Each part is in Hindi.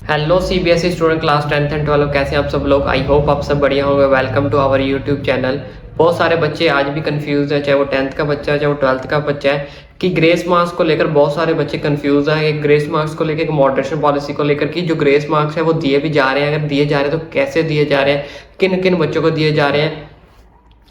Hello CBSE student class 10th and 12 कैसे हैं आप सब लोग। आई होप आप सब बढ़िया होंगे। Welcome to our YouTube channel. बहुत सारे बच्चे आज भी कंफ्यूज है, चाहे वो 10th का बच्चा है चाहे वो 12th का बच्चा है, कि ग्रेस मार्क्स को लेकर बहुत सारे बच्चे कंफ्यूज हैं। एक ग्रेस मार्क्स को लेकर, एक मॉडरेशन पॉलिसी को लेकर, कि जो ग्रेस मार्क्स है वो दिए भी जा रहे हैं, अगर दिए जा रहे हैं तो कैसे दिए जा रहे हैं, किन किन बच्चों को दिए जा रहे हैं।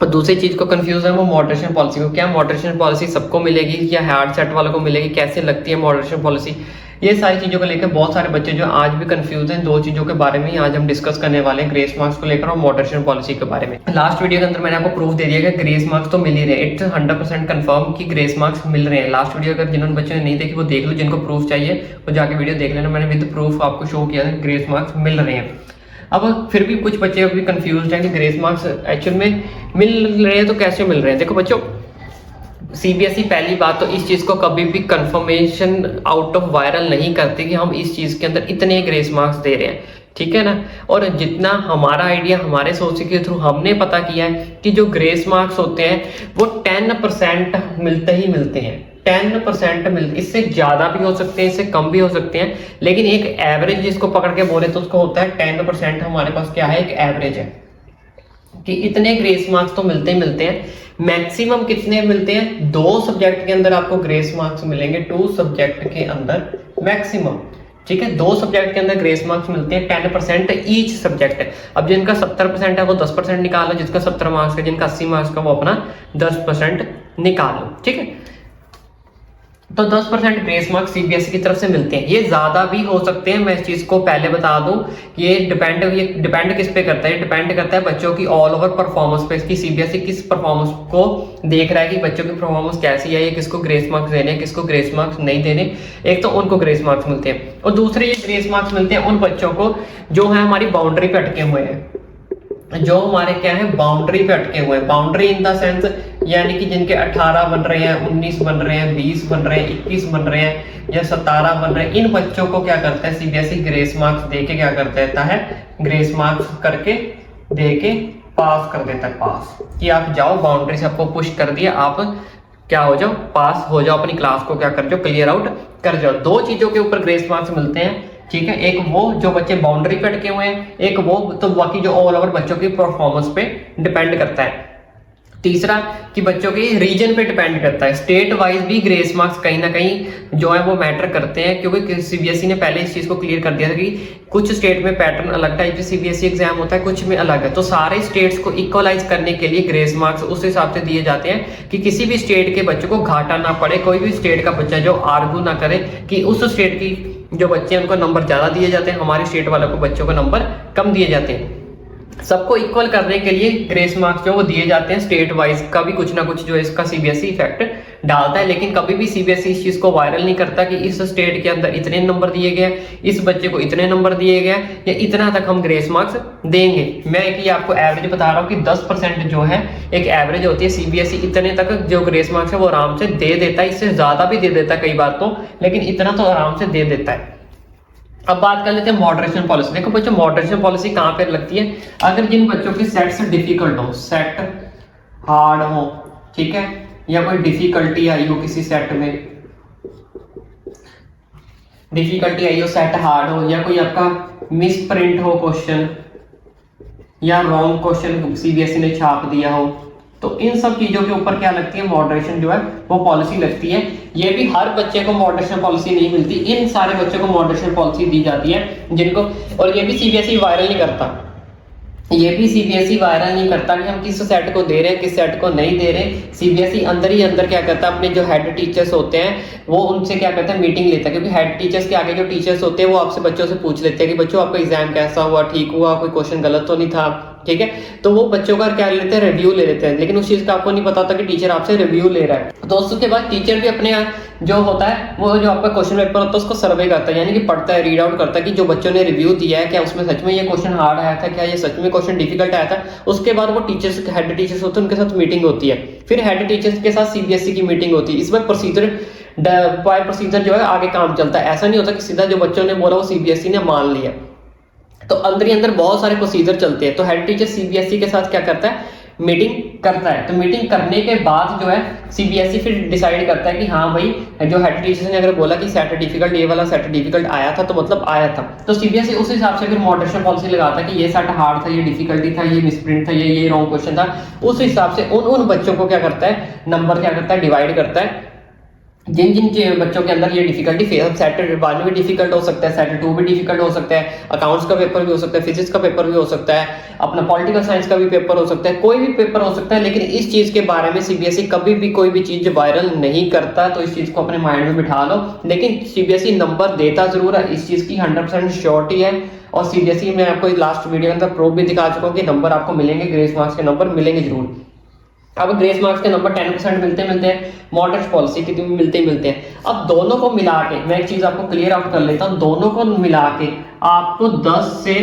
और दूसरी चीज को कंफ्यूज है वो मॉडरेशन पॉलिसी को, क्या मॉडरेशन पॉलिसी सबको मिलेगी या हार्ड सेट वालों को मिलेगी, कैसे लगती है मॉडरेशन पॉलिसी। ये सारी चीजों को लेकर बहुत सारे बच्चे जो आज भी कंफ्यूज हैं। दो चीजों के बारे में ही आज हम डिस्कस करने वाले हैं, ग्रेस मार्क्स को लेकर और मॉडरेशन पॉलिसी के बारे में। लास्ट वीडियो के अंदर मैंने आपको प्रूफ दे दिया कि ग्रेस मार्क्स तो मिल ही रहे, इट्स 100% कंफर्म कि ग्रेस मार्क्स मिल रहे हैं। लास्ट वीडियो अगर जिन्होंने बच्चों ने नहीं देखी वो देख लो, जिनको प्रूफ चाहिए वो जाके वीडियो देख लेना। मैंने विद प्रूफ आपको शो किया है ग्रेस मार्क्स मिल रहे हैं। अब फिर भी कुछ बच्चे अभी कंफ्यूज हैं कि ग्रेस मार्क्स एक्चुअल में मिल रहे हैं तो कैसे मिल रहे हैं। देखो बच्चों, सीबीएसई पहली बात तो इस चीज को कभी भी कंफर्मेशन आउट ऑफ वायरल नहीं करती कि हम इस चीज के अंदर इतने ग्रेस मार्क्स दे रहे हैं, ठीक है ना। और जितना हमारा आइडिया हमारे सोच के थ्रू हमने पता किया है कि जो ग्रेस मार्क्स होते हैं वो 10% मिलते ही मिलते हैं। 10% मिलते, इससे ज्यादा भी हो सकते हैं, इससे कम भी हो सकते हैं, लेकिन एक एवरेज जिसको पकड़ के बोले तो उसको होता है 10%। हमारे पास क्या है, एक एवरेज है कि इतने ग्रेस मार्क्स तो मिलते ही मिलते हैं। मैक्सिमम कितने मिलते हैं, 2 सब्जेक्ट के अंदर आपको ग्रेस मार्क्स मिलेंगे, 2 सब्जेक्ट के अंदर मैक्सिमम, ठीक है। 2 सब्जेक्ट के अंदर ग्रेस मार्क्स मिलते हैं 10% ईच सब्जेक्ट। अब जिनका 70% है वो 10% निकालो, जिसका 70 मार्क्स का, जिनका 80 मार्क्स का वो अपना 10% निकालो, ठीक है। तो 10% ग्रेस मार्क्स सीबीएसई की तरफ से मिलते हैं। ये ज्यादा भी हो सकते हैं, मैं इस चीज को पहले बता दूं। ये डिपेंड किस पे करता है, डिपेंड करता है बच्चों की ऑल ओवर परफॉर्मेंस पे, कि सीबीएसई किस परफॉर्मेंस को देख रहा है कि बच्चों की परफॉर्मेंस कैसी है, ये किसको ग्रेस मार्क्स देने हैं, किसको ग्रेस मार्क्स नहीं देने। एक तो उनको ग्रेस मार्क्स मिलते हैं और दूसरे ये ग्रेस मार्क्स मिलते हैं उन बच्चों को जो है हमारी बाउंड्री पे अटके हुए हैं, जो हमारे क्या है बाउंड्री पे अटके हुए हैं। बाउंड्री इन द सेंस यानी कि जिनके 18 बन रहे हैं, 19 बन रहे हैं, 20 बन रहे हैं, 21 बन रहे हैं या 17 बन रहे हैं, इन बच्चों को क्या करता है सीबीएसई ग्रेस मार्क्स देके क्या कर देता है, ग्रेस मार्क्स करके देके पास कर देता है। पास कि आप जाओ, बाउंड्री से आपको पुश कर दिया, आप क्या हो जाओ, पास हो जाओ, अपनी क्लास को क्या कर जाओ, क्लियर आउट कर जाओ। 2 चीजों के ऊपर ग्रेस मार्क्स मिलते हैं, ठीक है। एक वो जो बच्चे बाउंड्री पे अटके हुए हैं, एक वो तो बाकी जो ऑल ओवर बच्चों की परफॉर्मेंस पे डिपेंड करता है। तीसरा कि बच्चों के रीजन पे डिपेंड करता है। स्टेट वाइज भी ग्रेस मार्क्स कहीं ना कहीं जो है वो मैटर करते हैं, क्योंकि सीबीएसई ने पहले इस चीज को क्लियर कर दिया था कि कुछ स्टेट में पैटर्न अलग टाइप से सीबीएसई एग्जाम होता है, कुछ में अलग है। तो सारे स्टेट्स को इक्वलाइज करने के लिए ग्रेस मार्क्स उस हिसाब से दिए जाते हैं कि किसी भी स्टेट के बच्चों को घाटा ना पड़े, कोई भी स्टेट का बच्चा जो आर्गू ना करे कि उस स्टेट की जो बच्चे हैं उनको नंबर ज्यादा दिए जाते हैं, हमारे स्टेट वालों को बच्चों को नंबर कम दिए जाते हैं। सबको इक्वल करने के लिए ग्रेस मार्क्स जो वो दिए जाते हैं। स्टेट वाइज का भी कुछ ना कुछ जो है इसका सीबीएसई इफेक्ट डालता है, लेकिन कभी भी सीबीएसई इस चीज को वायरल नहीं करता कि इस स्टेट के अंदर इतने नंबर दिए गए, इस बच्चे को इतने नंबर दिए गए या इतना तक हम ग्रेस मार्क्स देंगे। मैं एक आपको एवरेज बता रहा हूँ कि 10% जो है एक एवरेज होती है। सीबीएसई इतने तक जो ग्रेस मार्क्स है वो आराम से दे देता है, इससे ज्यादा भी दे देता है कई बार तो, लेकिन इतना तो आराम से दे देता है। अब बात कर लेते हैं मॉडरेशन पॉलिसी। देखो बच्चों, मॉडरेशन पॉलिसी कहां पे लगती है, अगर जिन बच्चों के सेट्स डिफिकल्ट हो, सेट हार्ड हो, ठीक है, या कोई डिफिकल्टी आई हो किसी सेट में, डिफिकल्टी आई हो, सेट हार्ड हो, या कोई आपका मिस प्रिंट हो क्वेश्चन, या रॉन्ग क्वेश्चन सीबीएसई ने छाप दिया हो, तो इन सब चीजों के ऊपर क्या लगती है, मॉडरेशन जो है वो पॉलिसी लगती है। ये भी हर बच्चे को मॉडरेशन पॉलिसी नहीं मिलती, इन सारे बच्चों को मॉडरेशन पॉलिसी दी जाती है जिनको, और ये भी सीबीएसई वायरल नहीं करता, ये भी सीबीएसई वायरल नहीं करता कि हम किस सेट को दे रहे हैं, किस सेट को नहीं दे रहे। सीबीएसई अंदर ही अंदर क्या करता है, अपने जो हेड टीचर्स होते हैं वो उनसे क्या करता है, मीटिंग लेता है, क्योंकि हेड टीचर्स के आगे जो टीचर्स होते हैं वो आपसे बच्चों से पूछ लेते हैं कि बच्चों आपका एग्जाम कैसा हुआ, ठीक हुआ, कोई क्वेश्चन गलत तो नहीं था, ठीक है। तो वो बच्चों का क्या लेते हैं, रिव्यू ले लेते हैं, लेकिन उस चीज का आपको नहीं पता होता कि टीचर आपसे रिव्यू ले रहा है। तो उसके बाद टीचर भी अपने जो होता है वो जो आपका क्वेश्चन पेपर होता है उसको सर्वे करता है, यानी कि पढ़ता है, रीड आउट करता है कि जो बच्चों ने रिव्यू दिया है क्या उसमें सच में ये क्वेश्चन हार्ड आया था, क्या ये सच में क्वेश्चन डिफिकल्ट आया था। उसके बाद वो टीचर्स, हेड टीचर्स होते हैं, उनके साथ मीटिंग होती है, फिर हेड टीचर्स के साथ सीबीएसई की मीटिंग होती है। इसमें प्रोसीजर जो है आगे काम चलता है। ऐसा नहीं होता कि सीधा जो बच्चों ने बोला वो सीबीएसई ने मान लिया, तो अंदर ही अंदर बहुत सारे प्रोसीजर चलते हैं। तो हेड टीचर सीबीएसई के साथ क्या करता है, मीटिंग करता है। तो मीटिंग करने के बाद जो है सीबीएसई फिर डिसाइड करता है कि हाँ भाई, जो हेड टीचर ने अगर बोला कि सेट डिफिकल्ट, ये वाला सेट डिफिकल्ट आया था, तो मतलब आया था, तो सीबीएसई उस हिसाब से फिर मॉडरेशन पॉलिसी लगाता है कि ये सेट हार्ड था, ये डिफिकल्टी था, ये मिसप्रिंट था, ये रॉन्ग क्वेश्चन था। उस हिसाब से उन बच्चों को क्या करता है, नंबर क्या करता है, डिवाइड करता है। जिन जिन बच्चों के अंदर ये डिफिकल्टी फेस, सेट 1 भी डिफिकल्ट हो सकता है, सेट 2 भी डिफिकल्ट हो सकता है, अकाउंट्स का पेपर भी हो सकता है, फिजिक्स का पेपर भी हो सकता है, अपना पॉलिटिकल साइंस का भी पेपर हो सकता है, कोई भी पेपर हो सकता है। लेकिन इस चीज के बारे में सीबीएसई कभी भी कोई भी चीज वायरल नहीं करता, तो इस चीज को अपने माइंड में बिठा लो। लेकिन सीबीएसई नंबर देता जरूर है, इस चीज की 100% श्योरिटी है। और सीबीएसई में आपको लास्ट वीडियो के अंदर प्रूफ भी दिखा चुका हूँ कि नंबर आपको मिलेंगे, ग्रेस मार्क्स के नंबर मिलेंगे जरूर। अब ग्रेस मार्क्स के नंबर 10% मिलते हैं, मॉडरेट पॉलिसी के भी मिलते हैं। अब दोनों को मिला के मैं एक चीज आपको क्लियर आउट कर लेता हूं, दोनों को मिला के आपको 10 से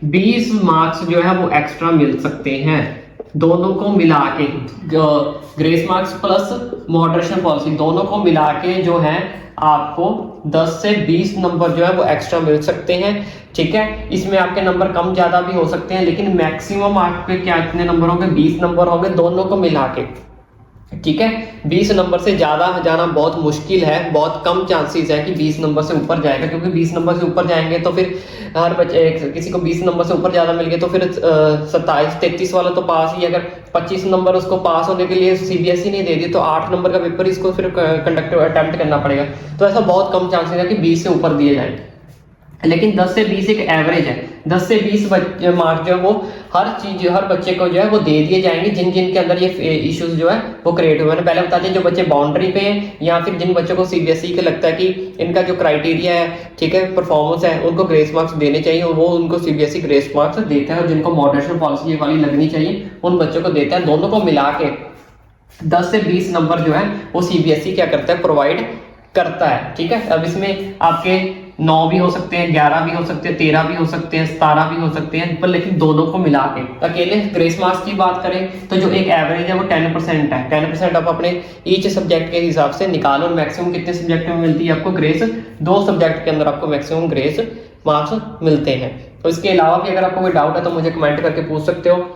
20 मार्क्स जो है वो एक्स्ट्रा मिल सकते हैं। दोनों को मिला के grace marks plus moderation policy दोनों को मिला के जो है आपको 10 से 20 नंबर जो है वो एक्स्ट्रा मिल सकते हैं। ठीक है, इसमें आपके नंबर कम ज्यादा भी हो सकते हैं, लेकिन मैक्सिमम आपके क्या कितने नंबर होंगे, 20 नंबर होंगे दोनों को मिला के। ठीक है, 20 नंबर से ज्यादा जाना बहुत मुश्किल है, बहुत कम चांसेस है कि 20 नंबर से ऊपर जाएगा, क्योंकि 20 नंबर से ऊपर जाएंगे तो फिर हर बच्चे, किसी को 20 नंबर से ऊपर ज्यादा मिल गए तो फिर 27-33 वाला तो पास ही, अगर 25 नंबर उसको पास होने के लिए सीबीएसई ने दे दी तो 8 नंबर का पेपर इसको फिर कंडक्ट अटेम्प्ट करना पड़ेगा। तो ऐसा बहुत कम चांसेस है कि 20 से ऊपर दिए जाए। लेकिन 10 से 20 एक एवरेज है, 10 से 20 मार्क्स जो है वो हर चीज, हर बच्चे को जो है वो दे दिए जाएंगे जिन जिन के अंदर ये इश्यूज जो है वो क्रिएट हुए। मैंने पहले बता दिया, जो बच्चे बाउंड्री पे हैं या फिर जिन बच्चों को सीबीएसई के लगता है कि इनका जो क्राइटेरिया है, ठीक है, परफॉर्मेंस है, उनको ग्रेस मार्क्स देने चाहिए, वो उनको सीबीएसई ग्रेस मार्क्स देता है। और जिनको मॉडरेशन पॉलिसी ये वाली लगनी चाहिए उन बच्चों को देता है। दोनों को मिला के 10 से 20 नंबर जो है वो सीबीएसई क्या करता है, प्रोवाइड करता है। ठीक है, अब इसमें आपके 9 भी हो सकते हैं, 11 भी हो सकते हैं, 13 भी हो सकते हैं, 17 भी हो सकते हैं, पर लेकिन दोनों को मिला के अकेले ग्रेस मार्क्स की बात करें तो जो एक एवरेज है वो 10% है। 10% आप अपने ईच सब्जेक्ट के हिसाब से निकालो। मैक्सिमम कितने सब्जेक्ट में मिलती है आपको ग्रेस, 2 सब्जेक्ट के अंदर आपको मैक्सिमम ग्रेस मार्क्स मिलते हैं। तो इसके अलावा भी अगर आपको कोई डाउट है तो मुझे कमेंट करके पूछ सकते हो।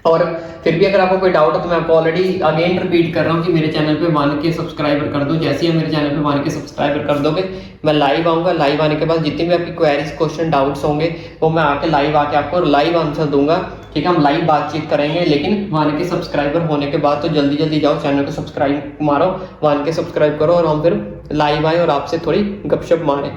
और फिर भी अगर आपको कोई डाउट है तो मैं आपको ऑलरेडी अगेन रिपीट कर रहा हूँ कि मेरे चैनल पे 1K सब्सक्राइबर कर दो। जैसे ही मेरे चैनल पे 1K सब्सक्राइबर कर दोगे, मैं लाइव आऊँगा। लाइव आने के बाद जितने भी आपकी क्वेरीज, क्वेश्चन, डाउट्स होंगे वो मैं आके लाइव आके आपको लाइव आंसर दूंगा। ठीक है, हम लाइव बातचीत करेंगे। लेकिन 1K सब्सक्राइबर होने के बाद तो जल्दी जल्दी जाओ, चैनल को सब्सक्राइब मारो, 1K सब्सक्राइब करो और हम फिर लाइव आए और आपसे थोड़ी गपशप मारें।